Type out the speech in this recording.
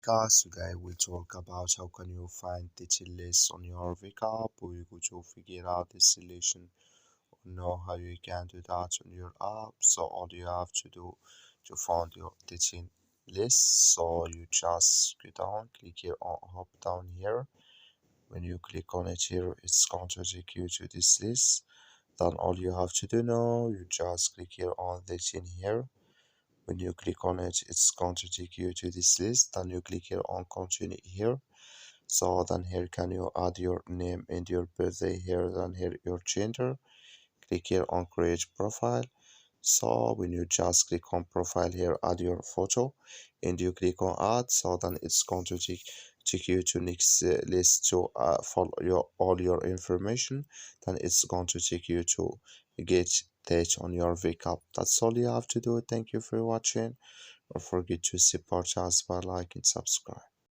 podcast. Today we talk about how can you find teaching lists on your VCAP. We go to figure out the solution or know how you can do that on your app. So all you have to do to find your teaching list. So you just go down, click here on hop down here. When you click on it here, it's going to take you to this list. Then all you have to do now, you just click here on teaching here. When you click on it, it's going to take you to this list. Then you click here on continue here. So then here can you add your name and your birthday here, then here your gender. Click here on create profile. So when you just click on profile here, add your photo and you click on add. So then it's going to take you to next list to follow your all your information. Then it's going to take you to get that on your VCAP. That's all you have to do. Thank you for watching. Don't forget to support us by like and subscribe.